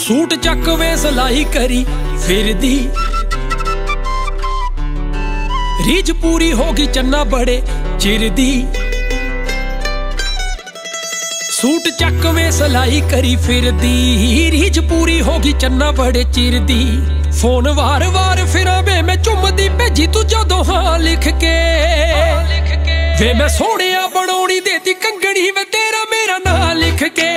Suit चक वे सिलाई करी फिरदी, रीझ पूरी होगी चन्ना बड़े चिर दी। सूट चक वे सिलाई करी फिरदी, रीझ पूरी होगी चन्ना बड़े चिर दी। फोन वार वार फिरा वे मैं चुमदी भेजी तू जदों हां लिख के, वे मैं सोहणिया बनौनी देती कंगणी वे तेरा मेरा नां लिख के।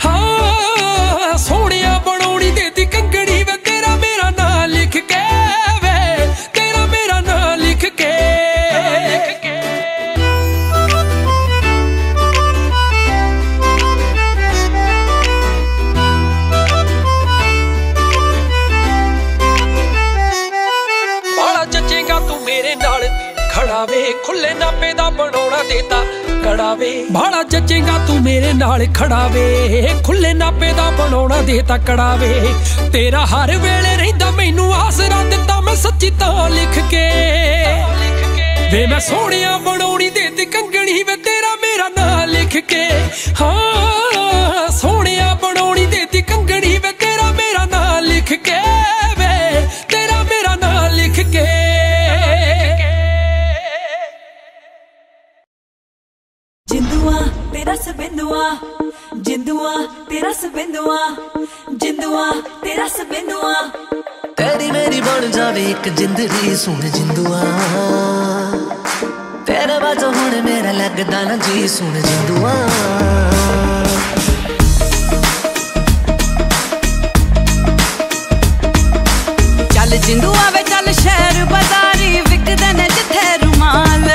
हाँ सोहणिया बनौनी देती कंगणी वे तेरा मेरा नां लिख के, वे तेरा मेरा नां लिख के। बाला जचेगा तू मेरे नाल खड़ा वे, खुले नापे दा बनौना देता कड़ा वे। बाला जचेगा तू मेरे नाल खड़ा वे, खुले नापे दा बनौना देता कड़ा वे। तेरा हर वेले रहिंदा मैनू आसरा दिता मैं सच्ची तां लिख के, वे मैं सोहणिया बनौनी देती कंगणी वे तेरा मेरा नां लिख के। हाँ सोहणिया बनौनी देती कंगणी वे तेरा मेरा नां लिख के, वे तेरा मेरा नां लिख के। जिंदुआ तेरा सबिंदुआ, जिंदुआ तेरा सबिंदुआ, जिंदुआ तेरा सबिंदुआ। तेरी मेरी बन जावे एक जिंदगी सुन जिंदुआ, तेरे बाजो हुण मेरा लगदा ना जी सुन जिंदुआ। चल जिंदुआ वे चल शहर बाजारी विकदे ने जिथे रुमाल,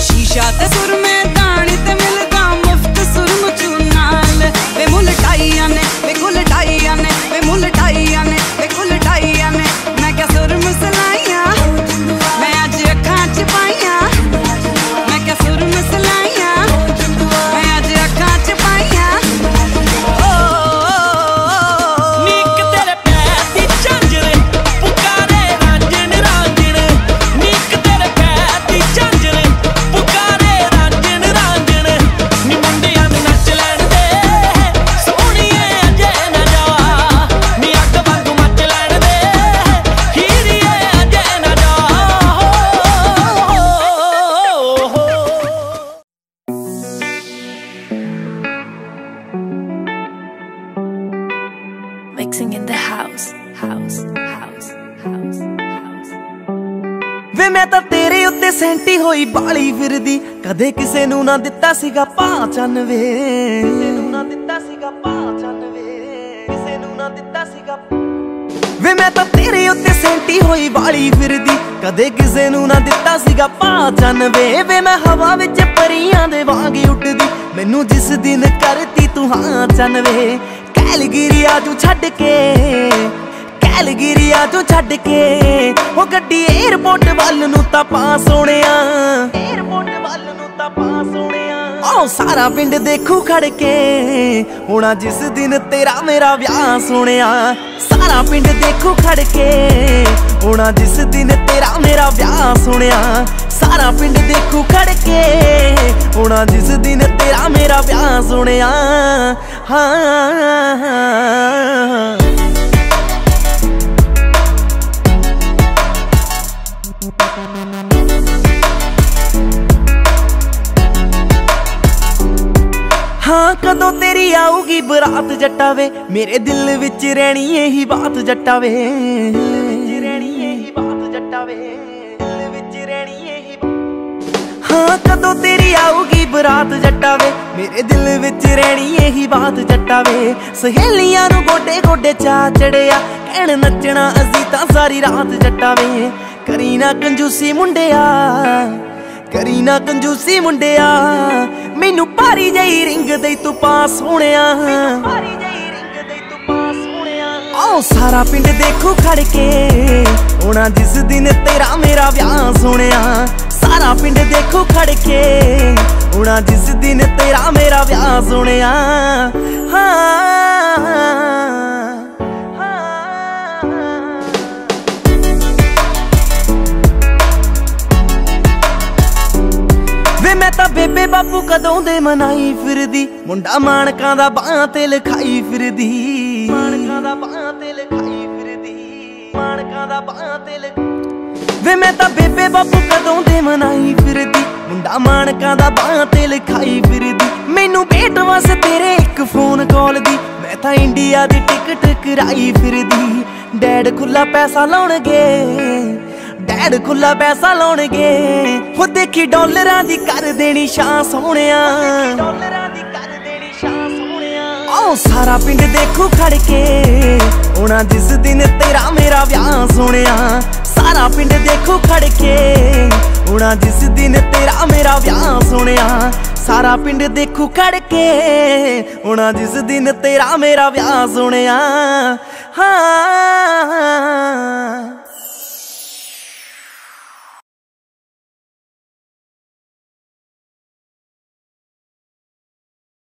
शीशा ते सुर में दानी ते मिलदा मुफ्त सुरम चूनाल। वे मुल टाइया ने वे कुल टाइया ने वे मुल टाइया ने वे कुल टाइया ने। मैं क्या सुरम सलाइया मैं अज अखां च पाइया, मैं क्या सुरम सलाइया मैं अज अखां च पाइया। नीक तेरे पैर दी झांजर पुकारे रांझण रांझण, नीक तेरे पैर दी झांजर पुकारे रांझण रांझण। नी मुंडियां नूं नच लैण दे सोहणीए अजे ना जा, नी अग वांगू मच लैण दे हीरीए अजे ना जा। Mixing in the house, house, house, house, house. ਵੇ ਮੈਂ ਤਾਂ ਤੇਰੇ ਉੱਤੇ ਸੈਂਟੀ ਹੋਈ ਬਾਲੀ ਫਿਰਦੀ, ਕਦੇ ਕਿਸੇ ਨੂੰ ਨਾ ਦਿੱਤਾ ਸੀਗਾ ਭਾਚਨ ਵੇ, ਕਿਸੇ ਨੂੰ ਨਾ ਦਿੱਤਾ ਸੀਗਾ ਭਾਚਨ ਵੇ, ਕਿਸੇ ਨੂੰ ਨਾ ਦਿੱਤਾ ਸੀਗਾ। ਵੇ ਮੈਂ ਤਾਂ ਤੇਰੇ ਉੱਤੇ ਸੈਂਟੀ ਹੋਈ ਬਾਲੀ ਫਿਰਦੀ, ਕਦੇ ਕਿਸੇ ਨੂੰ ਨਾ ਦਿੱਤਾ ਸੀਗਾ ਭਾਚਨ ਵੇ। ਵੇ ਮੈਂ ਹਵਾ ਵਿੱਚ ਪਰੀਆਂ ਦੇ ਵਾਂਗ ਉੱਡਦੀ, ਮੈਨੂੰ ਜਿਸ ਦਿਨ ਕਰਤੀ ਤੂੰ ਹਾਂ ਚੰਨ ਵੇ। ਕੈਲਗਰੀ ਆਜੂ ਛੱਡ ਕੇ, ਕੈਲਗਰੀ ਆਜੂ ਛੱਡ ਕੇ, ਉਹ ਗੱਡੀ ਏਅਰਪੋਰਟ ਵੱਲ ਨੂੰ ਤਾਂ ਪਾ ਸੋਹਣਿਆ, ਏਅਰਪੋਰਟ ਵੱਲ ਨੂੰ ਤਾਂ ਪਾ ਸੋਹਣਿਆ। ਉਹ ਸਾਰਾ ਪਿੰਡ ਦੇਖੂ ਖੜ ਕੇ ਹੋਣਾ ਜਿਸ ਦਿਨ ਤੇਰਾ ਮੇਰਾ ਵਿਆਹ ਸੋਹਣਿਆ। ਸਾਰਾ ਪਿੰਡ ਦੇਖੂ ਖੜ ਕੇ ਹੋਣਾ ਜਿਸ ਦਿਨ ਤੇਰਾ ਮੇਰਾ ਵਿਆਹ ਸੋਹਣਿਆ। ਸਾਰਾ ਪਿੰਡ ਦੇਖੂ ਖੜ ਕੇ ਹੋਣਾ ਜਿਸ ਦਿਨ ਤੇਰਾ ਮੇਰਾ ਵਿਆਹ ਸੋਹਣਿਆ। ਹਾਂ हाँ कदों तेरी आऊगी बरात जट्टा वे, मेरे दिल विच रहनी यही बात जट्टा वे, रहनी यही बात जट्टा वे, दिल विच रहनी यही। हाँ कदों तेरी आऊगी बरात जट्टा वे, मेरे दिल विच रहनी यही बात जट्टा वे। सहेलियां नूं गोडे गोडे चा चढ़िया, कहण नचना असीं तां सारी रात जट्टा वे। करी ना कंजूसी मुंडिया, करी ना कंजूसी मुंडिया, मैनू भारी जही रिंग दई तू पा सोहणिया, भारी जही रिंग दई तू पा सोहणिया। आओ सारा पिंड देखू खड़ के होना जिस दिन तेरा मेरा व्याह सोहणिया। सारा पिंड देखू खड़ के होना जिस दिन तेरा मेरा व्याह सोहणिया। वे मैं तां बेबे ਬਾਪੂ ਕਦੋਂ ਦੇ ਮਨਾਈ ਫਿਰਦੀ, ਮੁੰਡਾ ਮਾਣਕਾਂ ਦਾ ਬਾਹਾਂ ਤੇ ਲਿਖਾਈ ਫਿਰਦੀ, ਮਾਣਕਾਂ ਦਾ ਬਾਹਾਂ ਤੇ ਲਿਖਾਈ ਫਿਰਦੀ, ਮਾਣਕਾਂ ਦਾ ਬਾਹਾਂ ਤੇ ਵੇ ਮੈਂ ਤਾਂ ਬੇਬੇ ਬਾਪੂ ਕਦੋਂ ਦੇ ਮਨਾਈ ਫਿਰਦੀ, ਮੁੰਡਾ ਮਾਣਕਾਂ ਦਾ ਬਾਹਾਂ ਤੇ ਲਿਖਾਈ ਫਿਰਦੀ। ਮੈਨੂੰ ਭੇਟ ਵਸ ਤੇਰੇ ਇੱਕ ਫੋਨ ਕਾਲ ਦੀ, ਮੈਂ ਤਾਂ ਇੰਡੀਆ ਦੀ ਟਿਕਟ ਕਰਾਈ ਫਿਰਦੀ। ਡੈਡ ਖੁੱਲਾ ਪੈਸਾ ਲਾਉਣਗੇ, ਡੈਡ ਖੁੱਲਾ ਪੈਸਾ ਲਾਉਣਗੇ, ਹੋ ਦੇਖੀ ਡਾਲਰਾਂ ਦੀ ਕਰ ਦੇਣੀ ਸ਼ਾਂ ਸੋਹਣਿਆ, ਡਾਲਰਾਂ ਦੀ ਕਰ ਦੇਣੀ ਸ਼ਾਂ ਸੋਹਣਿਆ। ਆਓ ਸਾਰਾ ਪਿੰਡ ਦੇਖੂ ਖੜ ਕੇ ਹੋਣਾ ਜਿਸ ਦਿਨ ਤੇਰਾ ਮੇਰਾ ਵਿਆਹ ਸੋਹਣਿਆ, ਸਾਰਾ ਪਿੰਡ ਦੇਖੂ ਖੜ ਕੇ ਹੋਣਾ ਜਿਸ ਦਿਨ ਤੇਰਾ ਮੇਰਾ ਵਿਆਹ ਸੋਹਣਿਆ, ਸਾਰਾ ਪਿੰਡ ਦੇਖੂ ਖੜ ਕੇ ਹੋਣਾ ਜਿਸ ਦਿਨ ਤੇਰਾ ਮੇਰਾ ਵਿਆਹ ਸੋਹਣਿਆ। ਹਾਂ